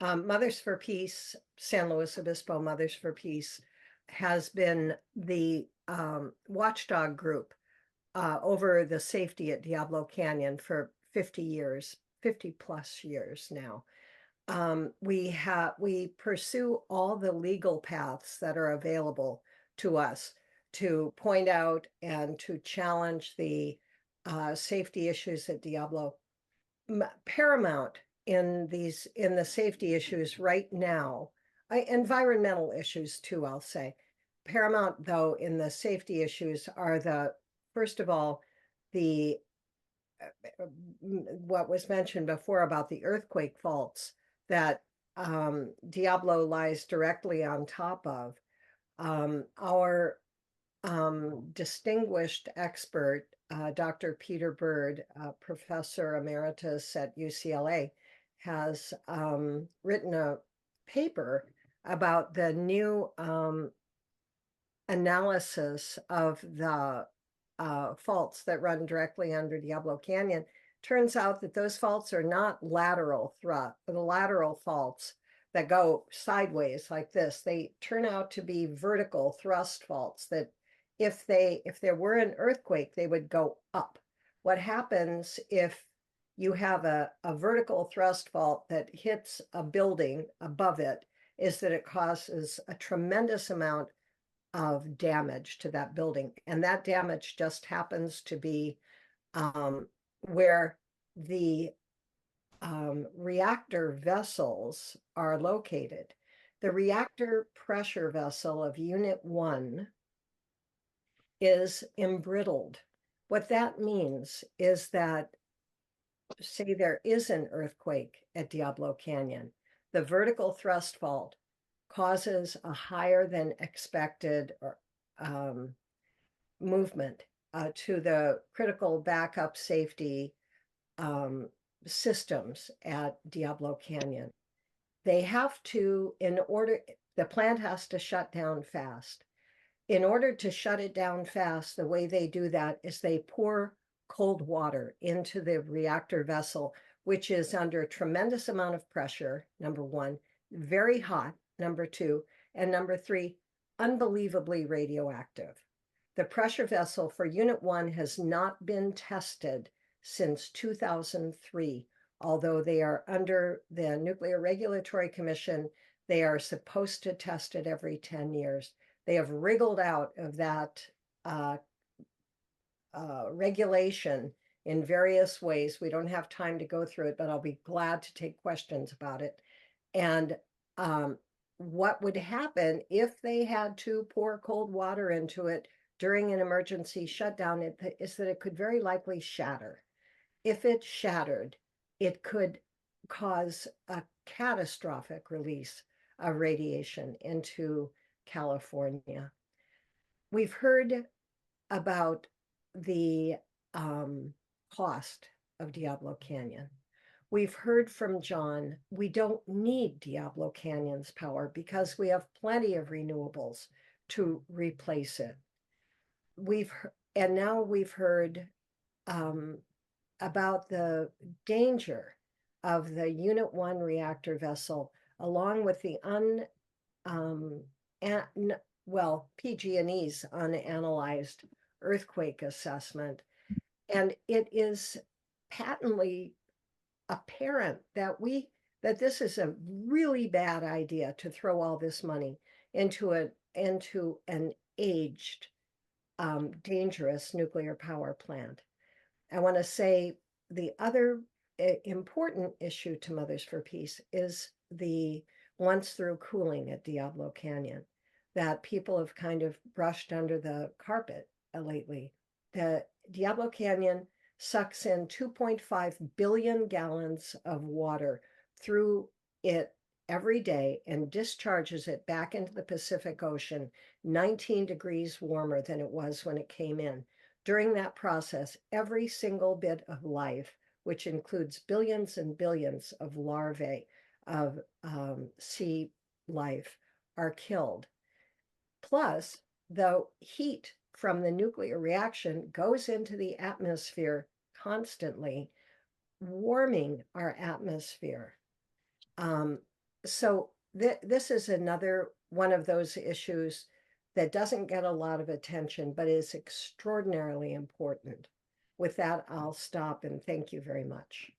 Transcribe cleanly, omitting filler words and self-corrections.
Mothers for Peace, San Luis Obispo Mothers for Peace, has been the watchdog group over the safety at Diablo Canyon for 50 years, 50 plus years now. We pursue all the legal paths that are available to us to point out and to challenge the safety issues at Diablo. Paramount in the safety issues right now, environmental issues too, I'll say. Paramount, though, in the safety issues are first of all, the what was mentioned before about the earthquake faults that Diablo lies directly on top of. Our distinguished expert, Dr. Peter Bird, professor emeritus at UCLA, has written a paper about the new analysis of the faults that run directly under Diablo Canyon. Turns out that those faults are not lateral faults that go sideways like this. They turn out to be vertical thrust faults that if there were an earthquake, they would go up. What happens if you have a vertical thrust fault that hits a building above it is that it causes a tremendous amount of damage to that building. And that damage just happens to be where the reactor vessels are located. The reactor pressure vessel of Unit 1 is embrittled. What that means is that, say there is an earthquake at Diablo Canyon, the vertical thrust fault causes a higher than expected movement to the critical backup safety systems at Diablo Canyon. They have to, the plant has to shut down fast. In order to shut it down fast, the way they do that is they pour cold water into the reactor vessel, which is under a tremendous amount of pressure, number one, very hot, number two, and number three, unbelievably radioactive. The pressure vessel for Unit 1 has not been tested since 2003, although they are under the Nuclear Regulatory Commission. They are supposed to test it every 10 years. They have wriggled out of that regulation in various ways. We don't have time to go through it, but I'll be glad to take questions about it. And what would happen if they had to pour cold water into it during an emergency shutdown is that it could very likely shatter. If it shattered, it could cause a catastrophic release of radiation into California. We've heard about the cost of Diablo Canyon. We've heard from John, we don't need Diablo Canyon's power because we have plenty of renewables to replace it. And now we've heard about the danger of the Unit 1 reactor vessel, along with the PG&E's unanalyzed earthquake assessment. And it is patently apparent that this is a really bad idea to throw all this money into an aged, dangerous nuclear power plant. I want to say the other important issue to Mothers for Peace is the once through cooling at Diablo Canyon that people have kind of brushed under the carpet lately. The Diablo Canyon sucks in 2.5 billion gallons of water through it every day and discharges it back into the Pacific Ocean, 19 degrees warmer than it was when it came in. During that process, every single bit of life, which includes billions and billions of larvae of sea life, are killed. Plus, the heat from the nuclear reaction goes into the atmosphere constantly, warming our atmosphere. So this is another one of those issues that doesn't get a lot of attention, but is extraordinarily important. With that, I'll stop and thank you very much.